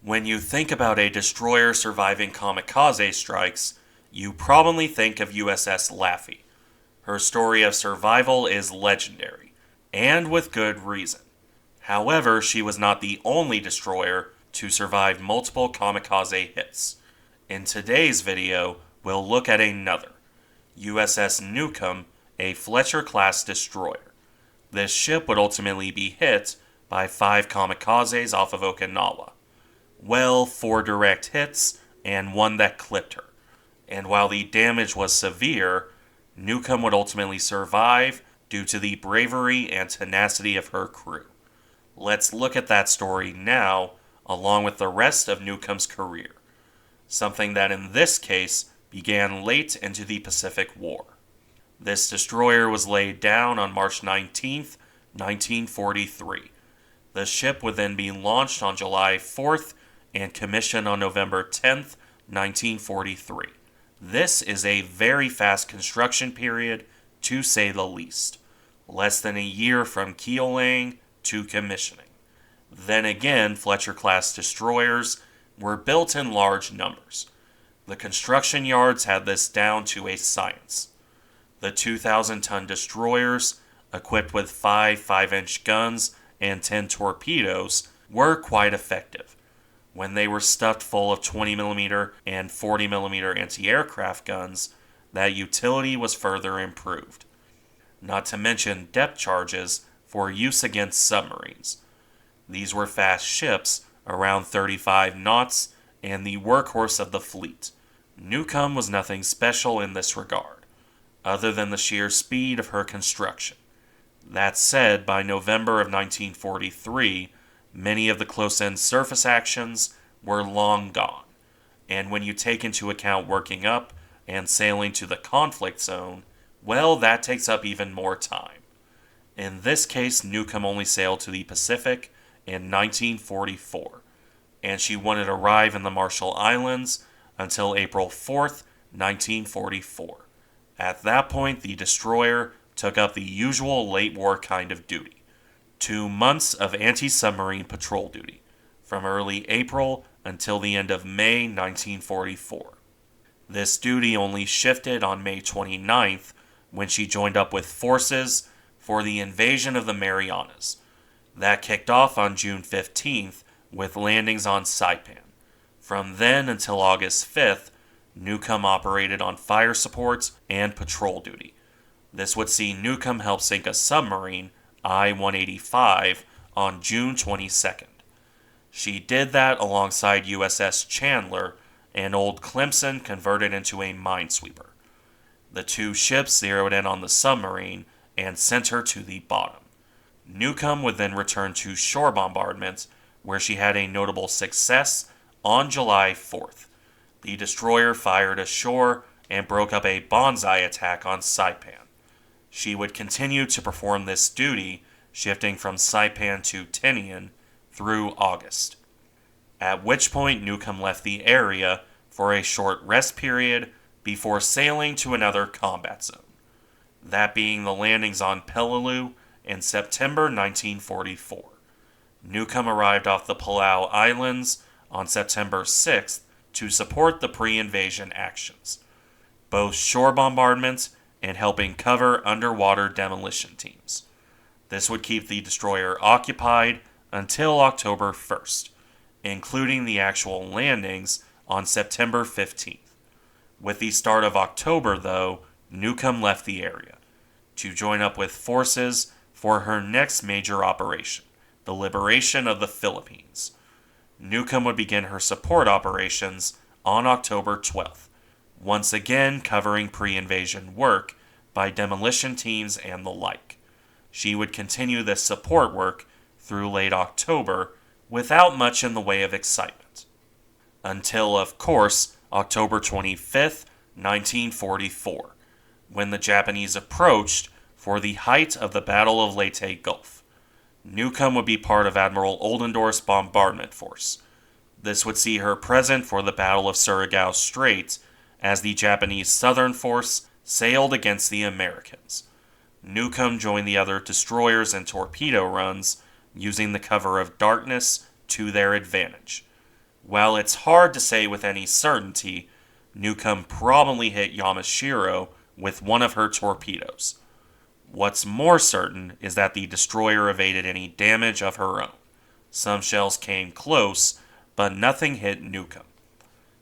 When you think about a destroyer surviving kamikaze strikes, you probably think of USS Laffey. Her story of survival is legendary, and with good reason. However, she was not the only destroyer to survive multiple kamikaze hits. In today's video, we'll look at another, USS Newcomb, a Fletcher-class destroyer. This ship would ultimately be hit by 5 kamikazes off of Okinawa. Well, 4 direct hits, and 1 that clipped her. And while the damage was severe, Newcomb would ultimately survive due to the bravery and tenacity of her crew. Let's look at that story now, along with the rest of Newcomb's career. Something that in this case began late into the Pacific War. This destroyer was laid down on March 19, 1943. The ship would then be launched on July 4th and commissioned on November 10th, 1943. This is a very fast construction period, to say the least. Less than a year from keel laying to commissioning. Then again, Fletcher-class destroyers were built in large numbers. The construction yards had this down to a science. The 2,000-ton destroyers, equipped with 5 5-inch guns and 10 torpedoes, were quite effective. When they were stuffed full of 20mm and 40mm anti-aircraft guns, that utility was further improved. Not to mention depth charges for use against submarines. These were fast ships, around 35 knots, and the workhorse of the fleet. Newcomb was nothing special in this regard, other than the sheer speed of her construction. That said, by November of 1943, many of the close-in surface actions were long gone, and when you take into account working up and sailing to the conflict zone, well, that takes up even more time. In this case, Newcomb only sailed to the Pacific in 1944, and she wouldn't arrive in the Marshall Islands until April 4th, 1944. At that point, the destroyer took up the usual late war kind of duty. 2 months of anti-submarine patrol duty, from early April until the end of May 1944. This duty only shifted on May 29th when she joined up with forces for the invasion of the Marianas. That kicked off on June 15th with landings on Saipan. From then until August 5th, Newcomb operated on fire support and patrol duty. This would see Newcomb help sink a submarine, I-185, on June 22nd. She did that alongside USS Chandler, and Old Clemson converted into a minesweeper. The 2 ships zeroed in on the submarine and sent her to the bottom. Newcomb would then return to shore bombardment, where she had a notable success on July 4th. The destroyer fired ashore and broke up a banzai attack on Saipan. She would continue to perform this duty, shifting from Saipan to Tinian through August, at which point Newcomb left the area for a short rest period before sailing to another combat zone, that being the landings on Peleliu in September 1944. Newcomb arrived off the Palau Islands on September 6th to support the pre-invasion actions, both shore bombardment and helping cover underwater demolition teams. This would keep the destroyer occupied until October 1st, including the actual landings on September 15th. With the start of October, though, Newcomb left the area to join up with forces for her next major operation, the liberation of the Philippines. Newcomb would begin her support operations on October 12th, once again covering pre-invasion work by demolition teams and the like. She would continue this support work through late October without much in the way of excitement. Until, of course, October 25th, 1944, when the Japanese approached for the height of the Battle of Leyte Gulf. Newcomb would be part of Admiral Oldendorf's bombardment force. This would see her present for the Battle of Surigao Strait as the Japanese Southern Force sailed against the Americans. Newcomb joined the other destroyers in torpedo runs, using the cover of darkness to their advantage. While it's hard to say with any certainty, Newcomb probably hit Yamashiro with one of her torpedoes. What's more certain is that the destroyer evaded any damage of her own. Some shells came close, but nothing hit Newcomb.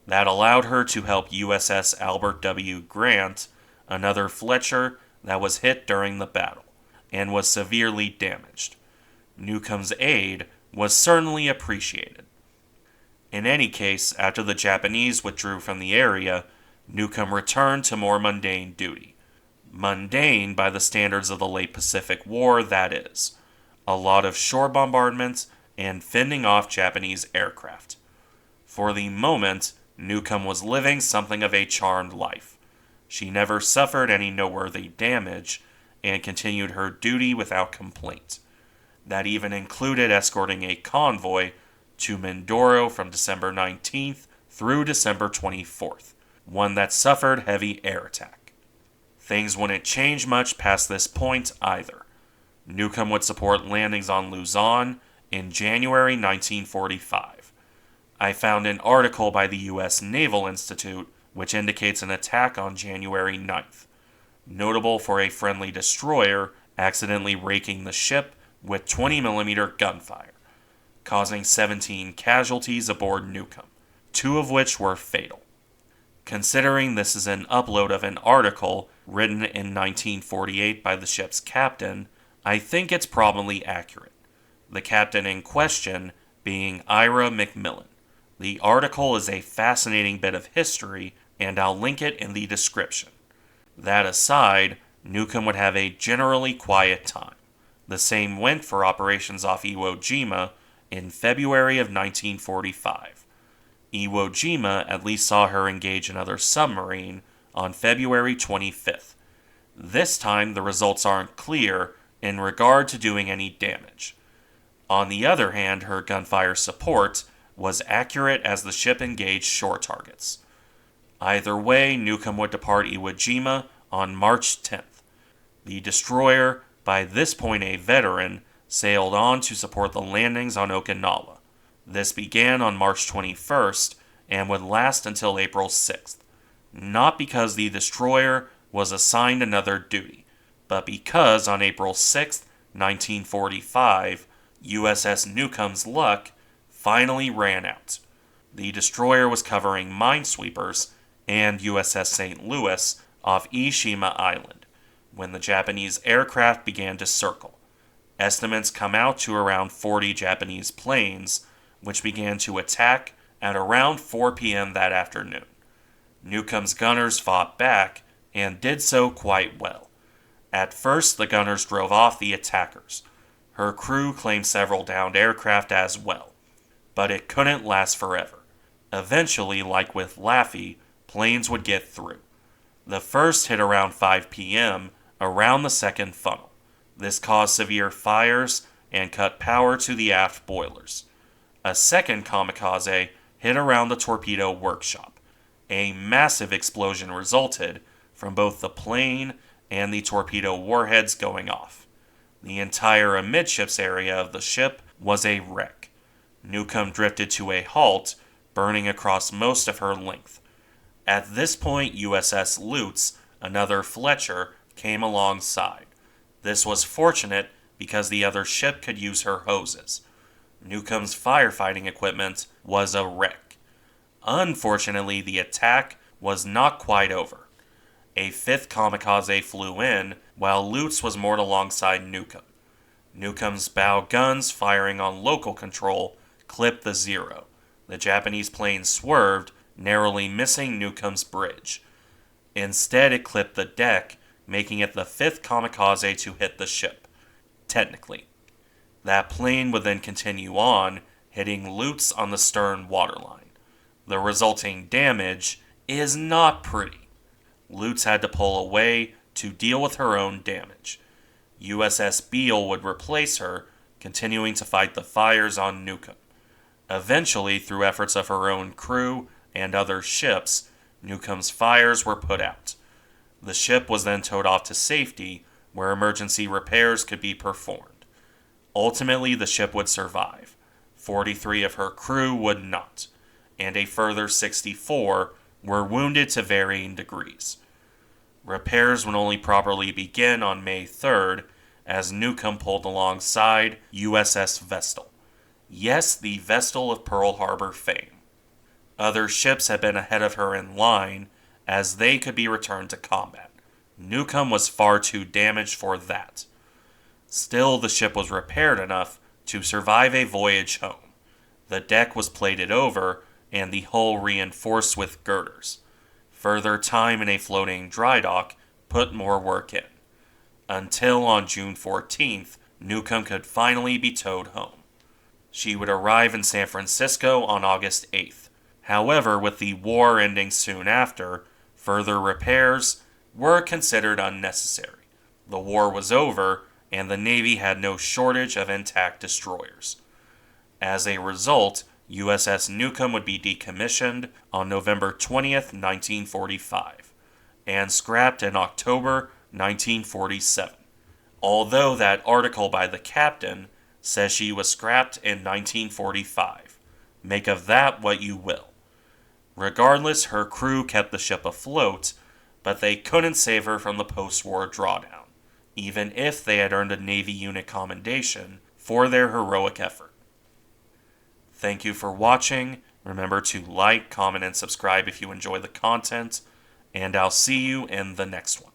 That allowed her to help USS Albert W. Grant, another Fletcher that was hit during the battle, and was severely damaged. Newcomb's aid was certainly appreciated. In any case, after the Japanese withdrew from the area, Newcomb returned to more mundane duty. Mundane by the standards of the late Pacific War, that is. A lot of shore bombardments and fending off Japanese aircraft. For the moment, Newcomb was living something of a charmed life. She never suffered any noteworthy damage and continued her duty without complaint. That even included escorting a convoy to Mindoro from December 19th through December 24th, one that suffered heavy air attack. Things wouldn't change much past this point either. Newcomb would support landings on Luzon in January 1945. I found an article by the U.S. Naval Institute which indicates an attack on January 9th, notable for a friendly destroyer accidentally raking the ship with 20mm gunfire, causing 17 casualties aboard Newcomb, 2 of which were fatal. Considering this is an upload of an article written in 1948 by the ship's captain, I think it's probably accurate. The captain in question being Ira McMillan. The article is a fascinating bit of history, and I'll link it in the description. That aside, Newcomb would have a generally quiet time. The same went for operations off Iwo Jima in February of 1945. Iwo Jima at least saw her engage another submarine on February 25th. This time, the results aren't clear in regard to doing any damage. On the other hand, her gunfire support was accurate as the ship engaged shore targets. Either way, Newcomb would depart Iwo Jima on March 10th. The destroyer, by this point a veteran, sailed on to support the landings on Okinawa. This began on March 21st and would last until April 6th, not because the destroyer was assigned another duty, but because on April 6, 1945, USS Newcomb's luck finally ran out. The destroyer was covering minesweepers and USS St. Louis off Ishima Island when the Japanese aircraft began to circle. Estimates come out to around 40 Japanese planes, which began to attack at around 4 p.m. that afternoon. Newcomb's gunners fought back and did so quite well. At first, the gunners drove off the attackers. Her crew claimed several downed aircraft as well. But it couldn't last forever. Eventually, like with Laffey, planes would get through. The first hit around 5 p.m. around the second funnel. This caused severe fires and cut power to the aft boilers. A second kamikaze hit around the torpedo workshop. A massive explosion resulted from both the plane and the torpedo warheads going off. The entire amidships area of the ship was a wreck. Newcomb drifted to a halt, burning across most of her length. At this point, USS Lutz, another Fletcher, came alongside. This was fortunate because the other ship could use her hoses. Newcomb's firefighting equipment was a wreck. Unfortunately, the attack was not quite over. A fifth kamikaze flew in, while Lutz was moored alongside Newcomb. Newcomb's bow guns, firing on local control, clipped the Zero. The Japanese plane swerved, narrowly missing Newcomb's bridge. Instead, it clipped the deck, making it the fifth kamikaze to hit the ship, technically. That plane would then continue on, hitting Lutz on the stern waterline. The resulting damage is not pretty. Lutz had to pull away to deal with her own damage. USS Beale would replace her, continuing to fight the fires on Newcomb. Eventually, through efforts of her own crew and other ships, Newcomb's fires were put out. The ship was then towed off to safety, where emergency repairs could be performed. Ultimately, the ship would survive. 43 of her crew would not. and a further 64 were wounded to varying degrees. Repairs would only properly begin on May 3rd as Newcomb pulled alongside USS Vestal. Yes, the Vestal of Pearl Harbor fame. Other ships had been ahead of her in line as they could be returned to combat. Newcomb was far too damaged for that. Still, the ship was repaired enough to survive a voyage home. The deck was plated over and the hull reinforced with girders. Further time in a floating dry dock put more work in. Until on June 14th, Newcomb could finally be towed home. She would arrive in San Francisco on August 8th. However, with the war ending soon after, further repairs were considered unnecessary. The war was over, and the Navy had no shortage of intact destroyers. As a result, USS Newcomb would be decommissioned on November 20th, 1945, and scrapped in October 1947. Although that article by the captain says she was scrapped in 1945. Make of that what you will. Regardless, her crew kept the ship afloat, but they couldn't save her from the post-war drawdown, even if they had earned a Navy unit commendation for their heroic effort. Thank you for watching. Remember to like, comment, and subscribe if you enjoy the content, and I'll see you in the next one.